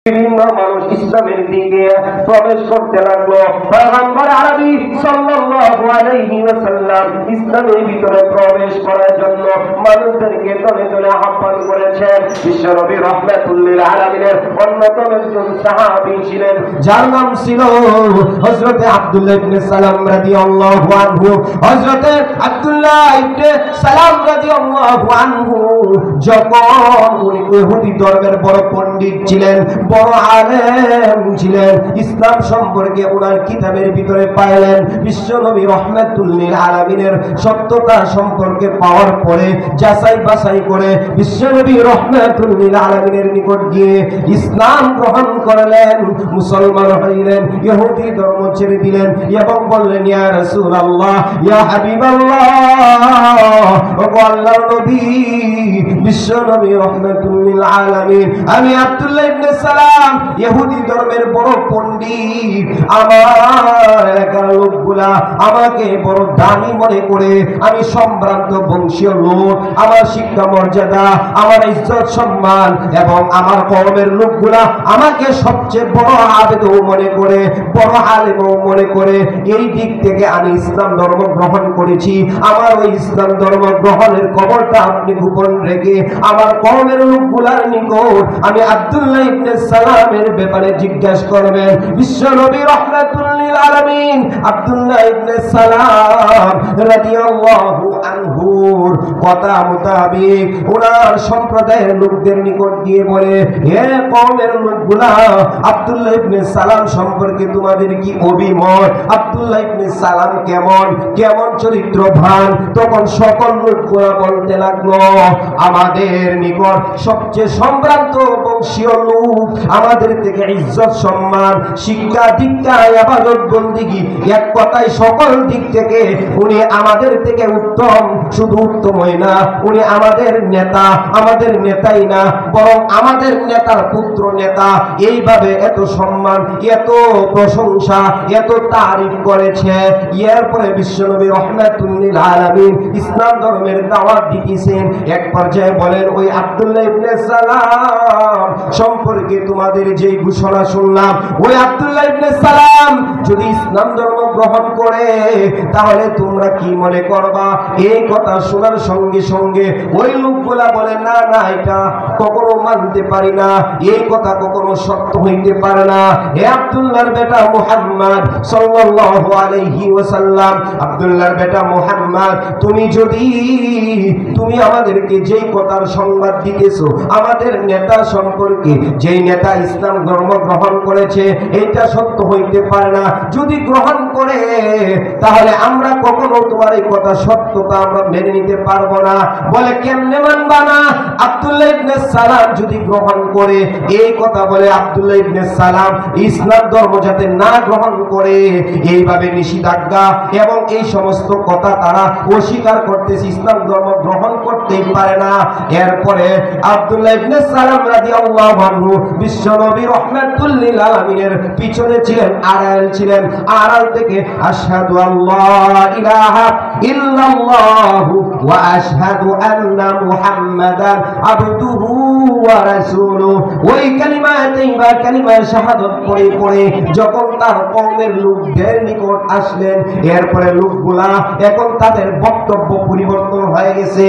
বিভিন্ন মানুষ ইসলামের দিকে প্রবেশ করতে লাগলো। পয়গম্বর আরবি সাল্লাল্লাহু আলাইহি ওয়াসাল্লাম ইসলামের ভিতরে প্রবেশ করার জন্য মানুষদেরকে দলে দলে আহ্বান করেছেন। বিশ্বনবী রাহমাতুল লিল আলামিনের অন্যতম একজন সাহাবী ছিলেন, যার নাম ছিল হযরত আব্দুল্লাহ ইবনে সালাম রাদিয়াল্লাহু আনহু। হযরত আব্দুল্লাহ ইবনে সালাম রাদিয়াল্লাহু আনহু যখন উনি ইহুদি ধর্মের বড় পণ্ডিত ছিলেন, বড় আলেম ছিলেন, ইসলাম সম্পর্কে ওনার কিতাবের ভিতরে পাইলেন বিশ্বনবী রাহমাতুল লিল আলামিনের সত্যতা সম্পর্কে পাওয়ার পরে যাচাই বাছাই করে বিশ্বনবী রাহমাতুল লিল আলামিনের নিকট গিয়ে ইসলাম গ্রহণ করলেন, মুসলমান হইলেন, ইহুদি ধর্ম ছেড়ে দিলেন এবং বললেন, ইয়া রাসূলুল্লাহ, ইয়া হাবিবাল্লাহ, ও আল্লাহর নবী, বিশ্বনবী রাহমাতুল লিল আলামিন, আমি আব্দুল্লাহ ইবনে সালাম ইহুদি ধর্মের বড় পণ্ডিত, আমার এলাকার লোকগুলা আমাকে বড় দামি মনে করে, আমি সম্ভ্রান্ত বংশীয় লোক, আমার শিক্ষা মর্যাদা, আমার ইজ্জত সম্মান এবং আমার কওমের লোকগুলা আমাকে সবচেয়ে বড় আবেদ মনে করে, বড় আলেম মনে করে। এই দিক থেকে আমি ইসলাম ধর্ম গ্রহণ করেছি। আমার ওই ইসলাম ধর্ম গ্রহণের খবরটা আপনি গোপন রেখে আমার কওমের লোকগুলার নিকট আমি আব্দুল্লাহ ইবনে সালামের ব্যাপারে জিজ্ঞাসা করবেন। বিশ্বনবী রাহমাতুল লিল আলামিন আব্দুল্লাহ ইবনে সালাম রাদিয়াল্লাহু আনহুর কথা মোতাবেক ওনার সম্প্রদায়ের লোকদের নিকট গিয়ে বলে, হে কওমের লোকগুলা, আব্দুল্লাহ ইবনে সালাম সম্পর্কে তোমাদের কি অভিমত? আব্দুল্লাহ ইবনে সালাম কেমন কেমন চরিত্রবান? তখন সকল লোকগুলা বলতে লাগলো, আমাদের নিকট সবচেয়ে সম্ভ্রান্ত বংশীয় লোক, আমাদের থেকে ইজ্জত সম্মান, শিক্ষা দীক্ষা, ইবাদত বন্দেগী, এক কথায় সকল দিক থেকে উনি আমাদের থেকে উত্তম। শুধু উত্তমই না, উনি আমাদের নেতা, আমাদের নেতাই না, বরং আমাদের নেতার পুত্র নেতা। এইভাবে এত সম্মান, এত প্রশংসা, এত তারিফ করেছে। এরপরে বিশ্বনবী রাহমাতুল লিল আলামিন ইসলাম ধর্মের দাওয়াত দিতেছেন। এক পর্যায়ে বলেন, ওই আব্দুল্লাহ ইবনে সালাম সম্পর্কে তোমাদের যে ঘোষণা শুনলাম, ওই আব্দুল্লাহ ইবনে সালাম যদি ইসলাম ধর্ম গ্রহণ করে তাহলে তোমরা কি মনে করবা? এই কথা শোনার সঙ্গে সঙ্গে ওই লোকগুলা বলে, না না, এটা কখনো মানতে পারি না, এই কথা কখনো সত্য হইতে পারে না। হে আব্দুল্লাহর বেটা মুহাম্মদ সাল্লাল্লাহু আলাইহি ওয়াসাল্লাম, আব্দুল্লাহর বেটা মুহাম্মদ, তুমি আমাদেরকে যেই কথার সংবাদ দিতেছো আমাদের নেতা সম্পর্কে, যেই নেতা ইসলাম ধর্ম গ্রহণ করেছে, এইটা সত্য হইতে পারে না। যদি গ্রহণ করে তাহলে আমরা কখনো তোমার এই কথা সত্যতা আমরা মেনে নিতে পারবো না। বলে, কেমনে মানবা না? আব্দুল্লাহ ইবনে সালাম যদি গ্রহণ করে, এই কথা বলে আব্দুল্লাহ ইবনে সালাম ইসলাম ধর্ম যাতে না গ্রহণ করে, এইভাবে নিষেধাজ্ঞা এবং এই সমস্ত কথা তারা অস্বীকার করতেছে, ইসলাম ধর্ম গ্রহণ করতেই পারে না। এরপরে আব্দুল্লাহ ইবনে সালাম রাদিয়াল্লাহু আনহু বিশ্বনবী রাহমাতুল লিল আলামিনের পিছনে ছিলেন, আড়াল ছিলেন। আড়াল থেকে আশহাদু আল্লা ইলাহা ইল্লাল্লাহু ওয়া আশহাদু আন্না মুহাম্মাদান আবদুহু ওয়া রাসূলুহু, ওই কালিমা তাইয়্যিবা, কালিমা শাহাদাত পড়ে পড়ে যখন তার কওমের লোকদের নিকট আসলেন, এরপরে লোকগুলা এখন তাদের বক্তব্য পরিবর্তন হয়ে গেছে।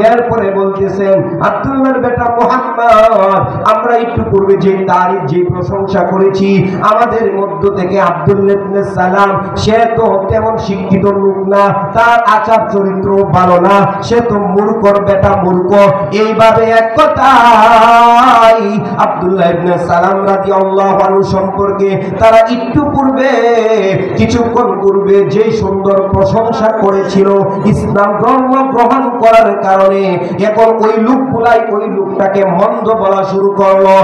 এরপরে বলতেছেন, আব্দুল্লাহর বেটা মুহাম্মদ, আমরা একটু পূর্বে যে তারিফ, যে প্রশংসা করেছি, আমাদের মধ্য থেকে আব্দুল্লাহ ইবনে সালাম, সে তো তেমন শিক্ষিত লোক না, তার আচার চরিত্র ভালো না, সে তো মূর্খর বেটা, মূর্খ। এইভাবে এক কথাই আব্দুল্লাহ ইবনে সালাম রাদিয়াল্লাহু আনহু সম্পর্কে তারা একটু পূর্বে, কিছুক্ষণ পূর্বে যে সুন্দর প্রশংসা করেছিল ইসলাম ধর্ম গ্রহণ করার কারণে, এখন ওই লোকগুলাই ওই লোকটাকে মন্দ বলা শুরু করলো।